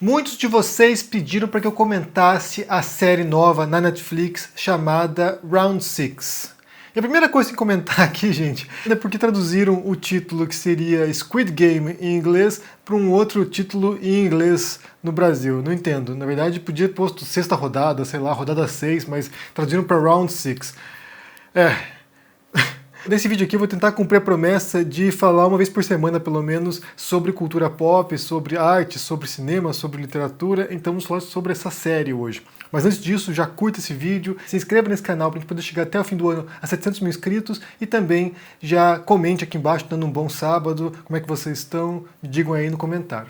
Muitos de vocês pediram para que eu comentasse a série nova na Netflix chamada Round 6. E a primeira coisa que comentar aqui, gente, é porque traduziram o título que seria Squid Game em inglês para um outro título em inglês no Brasil. Não entendo. Na verdade, podia ter posto sexta rodada, sei lá, rodada 6, mas traduziram para Round 6. Nesse vídeo aqui eu vou tentar cumprir a promessa de falar uma vez por semana, pelo menos, sobre cultura pop, sobre arte, sobre cinema, sobre literatura. Então vamos falar sobre essa série hoje. Mas antes disso, já curta esse vídeo, se inscreva nesse canal para a gente poder chegar até o fim do ano a 700 mil inscritos e também já comente aqui embaixo, dando um bom sábado, como é que vocês estão, me digam aí no comentário.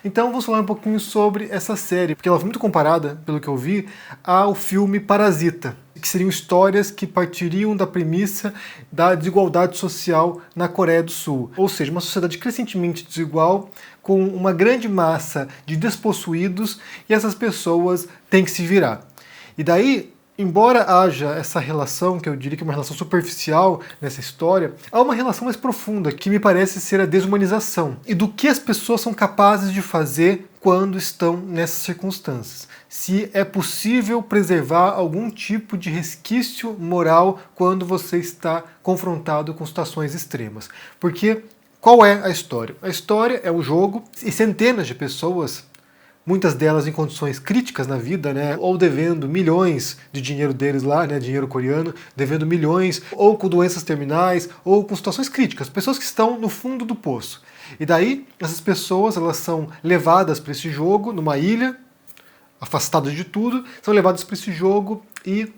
Então vamos falar um pouquinho sobre essa série, porque ela foi muito comparada, pelo que eu vi, ao filme Parasita, que seriam histórias que partiriam da premissa da desigualdade social na Coreia do Sul. Ou seja, uma sociedade crescentemente desigual, com uma grande massa de despossuídos, e essas pessoas têm que se virar. E daí, embora haja essa relação, que eu diria que é uma relação superficial nessa história, há uma relação mais profunda, que me parece ser a desumanização, e do que as pessoas são capazes de fazer quando estão nessas circunstâncias. Se é possível preservar algum tipo de resquício moral quando você está confrontado com situações extremas. Porque qual é a história? A história é um jogo e centenas de pessoas, muitas delas em condições críticas na vida, né, ou devendo milhões de dinheiro deles lá, né, dinheiro coreano, devendo milhões, ou com doenças terminais, ou com situações críticas, pessoas que estão no fundo do poço. E daí, essas pessoas, elas são levadas para esse jogo, numa ilha, afastadas de tudo, são levadas para esse jogo e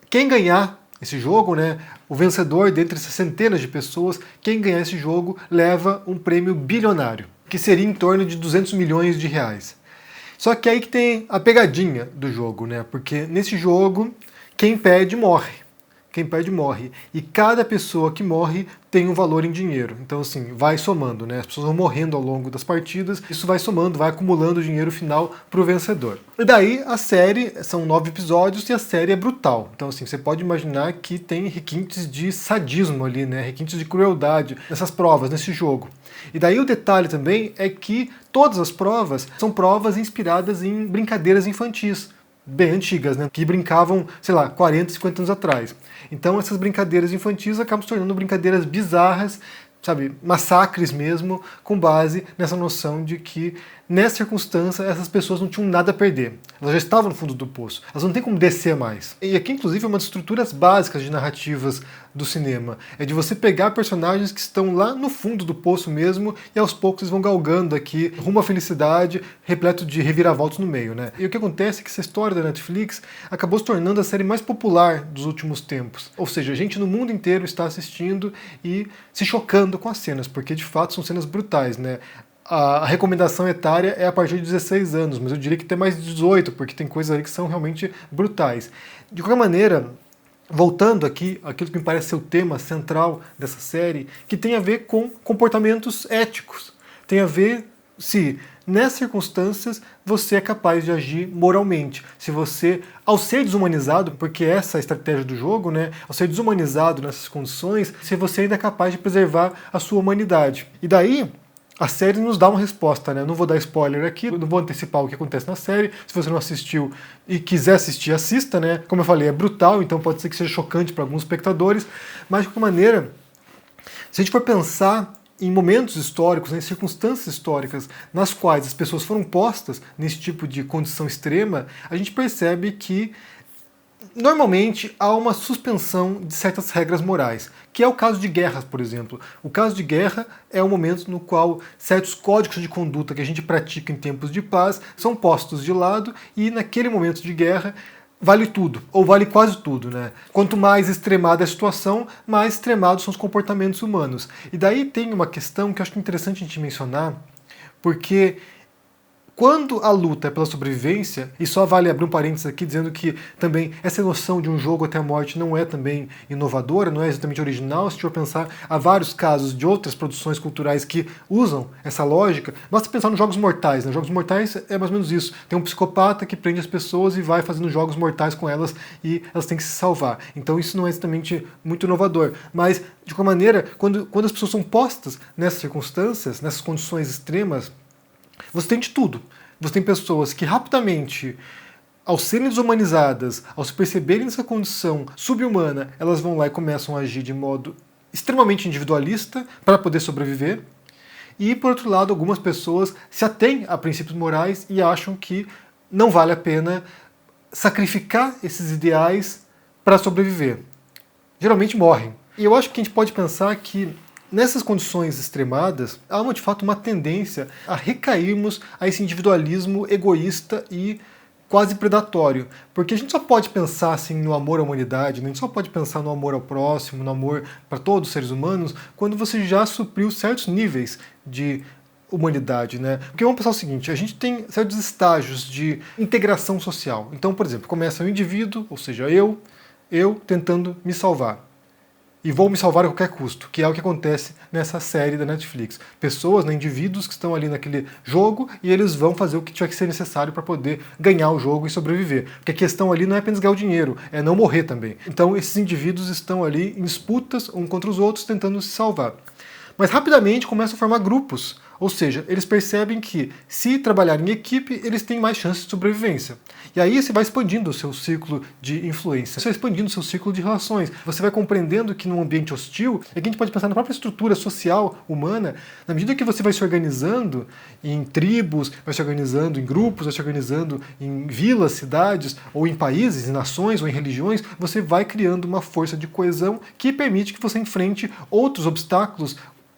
quem ganhar esse jogo, né, o vencedor dentre essas centenas de pessoas, quem ganhar esse jogo leva um prêmio bilionário, que seria em torno de 200 milhões de reais. Só que aí que tem a pegadinha do jogo, né? Porque nesse jogo, quem perde morre. Quem perde morre. E cada pessoa que morre tem um valor em dinheiro. Então, assim, vai somando, né? As pessoas vão morrendo ao longo das partidas, isso vai somando, vai acumulando o dinheiro final para o vencedor. E daí, a série, são 9 episódios e a série é brutal. Então, assim, você pode imaginar que tem requintes de sadismo ali, né? Requintes de crueldade nessas provas, nesse jogo. E daí o detalhe também é que todas as provas são provas inspiradas em brincadeiras infantis, bem antigas, né, que brincavam, sei lá, 40, 50 anos atrás. Então essas brincadeiras infantis acabam se tornando brincadeiras bizarras, sabe, massacres mesmo, com base nessa noção de que, nessa circunstância, essas pessoas não tinham nada a perder. Elas já estavam no fundo do poço, elas não têm como descer mais. E aqui, inclusive, é uma das estruturas básicas de narrativas do cinema. É de você pegar personagens que estão lá no fundo do poço mesmo, e aos poucos eles vão galgando aqui, rumo à felicidade, repleto de reviravoltas no meio, né? E o que acontece é que essa história da Netflix acabou se tornando a série mais popular dos últimos tempos. Ou seja, a gente no mundo inteiro está assistindo e se chocando com as cenas, porque de fato são cenas brutais, né? A recomendação etária é a partir de 16 anos, mas eu diria que tem mais de 18, porque tem coisas ali que são realmente brutais. De qualquer maneira, voltando aqui, aquilo que me parece ser o tema central dessa série, que tem a ver com comportamentos éticos. Tem a ver se, nessas circunstâncias, você é capaz de agir moralmente. Se você, ao ser desumanizado, porque essa é a estratégia do jogo, né? Ao ser desumanizado nessas condições, se você ainda é capaz de preservar a sua humanidade. E daí, a série nos dá uma resposta, né? Não vou dar spoiler aqui, não vou antecipar o que acontece na série. Se você não assistiu e quiser assistir, assista, né? Como eu falei, é brutal, então pode ser que seja chocante para alguns espectadores, mas de qualquer maneira, se a gente for pensar em momentos históricos, em circunstâncias históricas nas quais as pessoas foram postas nesse tipo de condição extrema, a gente percebe que normalmente há uma suspensão de certas regras morais, que é o caso de guerras, por exemplo. O caso de guerra é o momento no qual certos códigos de conduta que a gente pratica em tempos de paz são postos de lado e naquele momento de guerra vale tudo, ou vale quase tudo, né? Quanto mais extremada é a situação, mais extremados são os comportamentos humanos. E daí tem uma questão que eu acho interessante a gente mencionar, porque quando a luta é pela sobrevivência, e só vale abrir um parênteses aqui dizendo que também essa noção de um jogo até a morte não é também inovadora, não é exatamente original. Se a gente for pensar, há vários casos de outras produções culturais que usam essa lógica. Basta pensar nos Jogos Mortais, né? Jogos Mortais é mais ou menos isso. Tem um psicopata que prende as pessoas e vai fazendo jogos mortais com elas e elas têm que se salvar. Então isso não é exatamente muito inovador. Mas, de qualquer maneira, quando as pessoas são postas nessas circunstâncias, nessas condições extremas, você tem de tudo. Você tem pessoas que rapidamente, ao serem desumanizadas, ao se perceberem essa condição subhumana, elas vão lá e começam a agir de modo extremamente individualista para poder sobreviver. E, por outro lado, algumas pessoas se atêm a princípios morais e acham que não vale a pena sacrificar esses ideais para sobreviver. Geralmente morrem. E eu acho que a gente pode pensar que nessas condições extremadas, há de fato uma tendência a recairmos a esse individualismo egoísta e quase predatório. Porque a gente só pode pensar assim no amor à humanidade, né? A gente só pode pensar no amor ao próximo, no amor para todos os seres humanos, quando você já supriu certos níveis de humanidade, né? Porque vamos pensar o seguinte, a gente tem certos estágios de integração social. Então, por exemplo, começa um indivíduo, ou seja, eu tentando me salvar. E vou me salvar a qualquer custo, que é o que acontece nessa série da Netflix. Pessoas, né, indivíduos que estão ali naquele jogo e eles vão fazer o que tiver que ser necessário para poder ganhar o jogo e sobreviver. Porque a questão ali não é apenas ganhar o dinheiro, é não morrer também. Então esses indivíduos estão ali em disputas uns contra os outros tentando se salvar. Mas rapidamente começam a formar grupos. Ou seja, eles percebem que se trabalhar em equipe, eles têm mais chances de sobrevivência. E aí você vai expandindo o seu ciclo de influência, você vai expandindo o seu ciclo de relações. Você vai compreendendo que num ambiente hostil, é que a gente pode pensar na própria estrutura social humana, na medida que você vai se organizando em tribos, vai se organizando em grupos, vai se organizando em vilas, cidades, ou em países, em nações, ou em religiões, você vai criando uma força de coesão que permite que você enfrente outros obstáculos,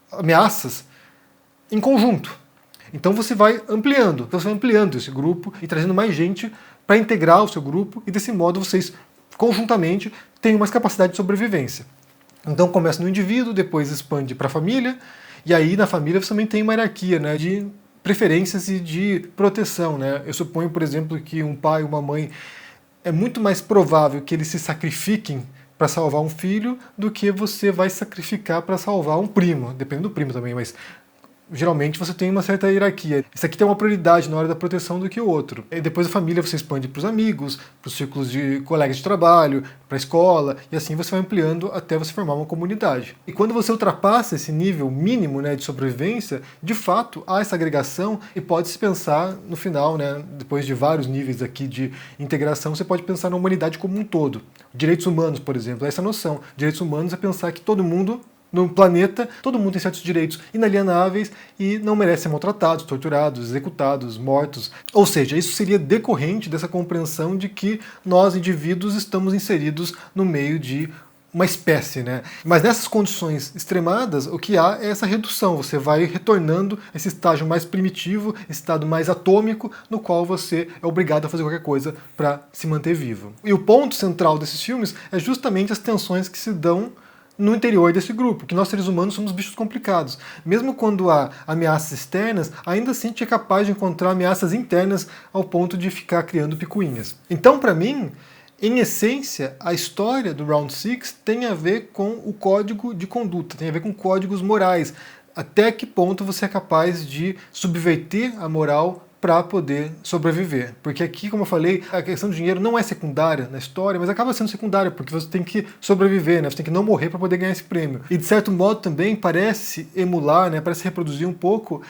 ameaças, em conjunto. Então você vai ampliando esse grupo e trazendo mais gente para integrar o seu grupo e desse modo vocês conjuntamente têm mais capacidade de sobrevivência. Então começa no indivíduo, depois expande para a família e aí na família você também tem uma hierarquia, né, de preferências e de proteção, né? Eu suponho, por exemplo, que um pai e uma mãe é muito mais provável que eles se sacrifiquem para salvar um filho do que você vai sacrificar para salvar um primo, depende do primo também, mas geralmente você tem uma certa hierarquia. Esse aqui tem uma prioridade na hora da proteção do que o outro. E depois a família você expande para os amigos, para os círculos de colegas de trabalho, para a escola, e assim você vai ampliando até você formar uma comunidade. E quando você ultrapassa esse nível mínimo, né, de sobrevivência, de fato há essa agregação e pode-se pensar no final, né, depois de vários níveis aqui de integração, você pode pensar na humanidade como um todo. Direitos humanos, por exemplo, essa noção. Direitos humanos é pensar que todo mundo no planeta, todo mundo tem certos direitos inalienáveis e não merece ser maltratados, torturados, executados, mortos. Ou seja, isso seria decorrente dessa compreensão de que nós, indivíduos, estamos inseridos no meio de uma espécie, né? Mas nessas condições extremadas, o que há é essa redução. Você vai retornando a esse estágio mais primitivo, esse estado mais atômico, no qual você é obrigado a fazer qualquer coisa para se manter vivo. E o ponto central desses filmes é justamente as tensões que se dão no interior desse grupo, que nós seres humanos somos bichos complicados. Mesmo quando há ameaças externas, ainda assim a gente é capaz de encontrar ameaças internas ao ponto de ficar criando picuinhas. Então, para mim, em essência, a história do Round Six tem a ver com o código de conduta, tem a ver com códigos morais. Até que ponto você é capaz de subverter a moral para poder sobreviver. Porque aqui, como eu falei, a questão do dinheiro não é secundária na história, mas acaba sendo secundária, porque você tem que sobreviver, né? Você tem que não morrer para poder ganhar esse prêmio. E de certo modo também parece emular, né? Parece reproduzir um pouco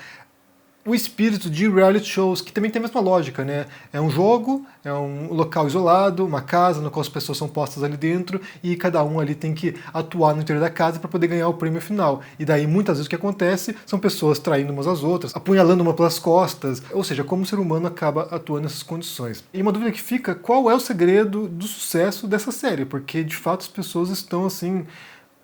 o espírito de reality shows, que também tem a mesma lógica, né? É um jogo, é um local isolado, uma casa no qual as pessoas são postas ali dentro e cada um ali tem que atuar no interior da casa para poder ganhar o prêmio final. E daí muitas vezes o que acontece são pessoas traindo umas às outras, apunhalando uma pelas costas, ou seja, como o ser humano acaba atuando nessas condições. E uma dúvida que fica, qual é o segredo do sucesso dessa série? Porque de fato as pessoas estão assim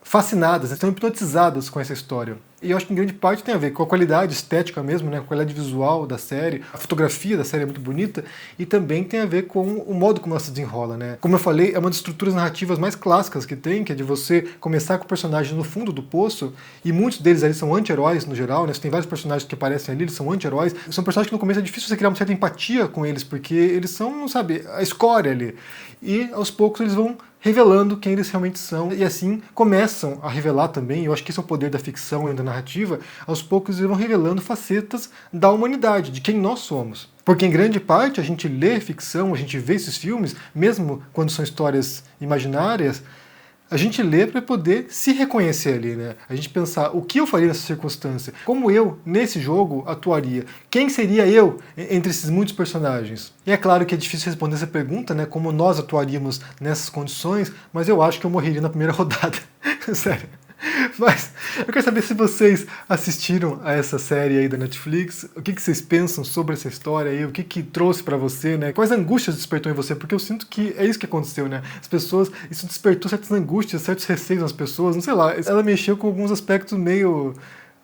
fascinadas, estão hipnotizadas com essa história. E eu acho que em grande parte tem a ver com a qualidade estética mesmo, né, com a qualidade visual da série, a fotografia da série é muito bonita, e também tem a ver com o modo como ela se desenrola, né. Como eu falei, é uma das estruturas narrativas mais clássicas que tem, que é de você começar com personagens no fundo do poço, e muitos deles ali são anti-heróis no geral, né, você tem vários personagens que aparecem ali, eles são anti-heróis, são personagens que no começo é difícil você criar uma certa empatia com eles, porque eles são, sabe, a escória ali. E aos poucos eles vão revelando quem eles realmente são, e assim começam a revelar também, eu acho que esse é o poder da ficção e da narrativa, aos poucos eles vão revelando facetas da humanidade, de quem nós somos. Porque em grande parte a gente lê ficção, a gente vê esses filmes, mesmo quando são histórias imaginárias, A gente lê para poder se reconhecer ali, né? A gente pensar o que eu faria nessa circunstância, como eu, nesse jogo, atuaria, quem seria eu entre esses muitos personagens. E é claro que é difícil responder essa pergunta, né? Como nós atuaríamos nessas condições, mas eu acho que eu morreria na primeira rodada. Sério. Mas eu quero saber se vocês assistiram a essa série aí da Netflix, o que vocês pensam sobre essa história aí, o que trouxe pra você, né? Quais angústias despertou em você? Porque eu sinto que é isso que aconteceu, né? As pessoas, isso despertou certas angústias, certos receios nas pessoas, não sei lá, ela mexeu com alguns aspectos meio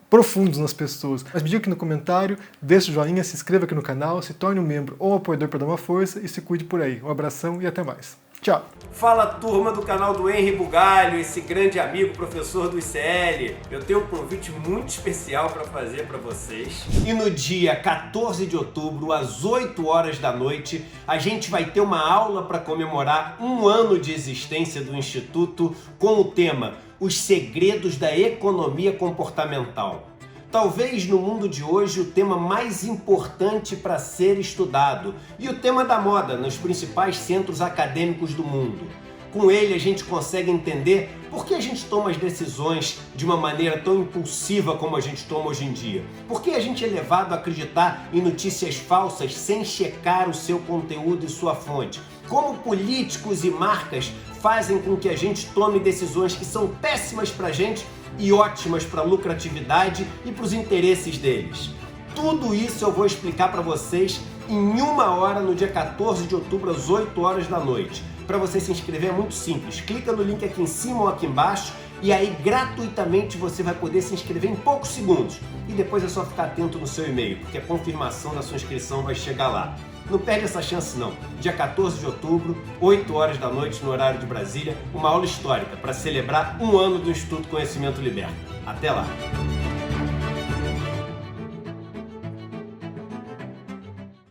profundos nas pessoas. Mas me diga aqui no comentário, deixa o joinha, se inscreva aqui no canal, se torne um membro ou um apoiador para dar uma força e se cuide por aí. Um abração e até mais. Tchau! Fala, turma do canal do Henry Bugalho, esse grande amigo, professor do ICL. Eu tenho um convite muito especial para fazer para vocês. E no dia 14 de outubro, às 8 horas da noite, a gente vai ter uma aula para comemorar um ano de existência do Instituto com o tema Os Segredos da Economia Comportamental. Talvez no mundo de hoje o tema mais importante para ser estudado e o tema da moda nos principais centros acadêmicos do mundo. Com ele a gente consegue entender por que a gente toma as decisões de uma maneira tão impulsiva como a gente toma hoje em dia. Por que a gente é levado a acreditar em notícias falsas sem checar o seu conteúdo e sua fonte. Como políticos e marcas fazem com que a gente tome decisões que são péssimas para a gente e ótimas para a lucratividade e para os interesses deles. Tudo isso eu vou explicar para vocês em 1 hora no dia 14 de outubro às 8 horas da noite. Para você se inscrever é muito simples, clica no link aqui em cima ou aqui embaixo e aí gratuitamente você vai poder se inscrever em poucos segundos. E depois é só ficar atento no seu e-mail, porque a confirmação da sua inscrição vai chegar lá. Não perde essa chance não. Dia 14 de outubro, 8 horas da noite no horário de Brasília, uma aula histórica para celebrar um ano do Instituto Conhecimento Liberta. Até lá!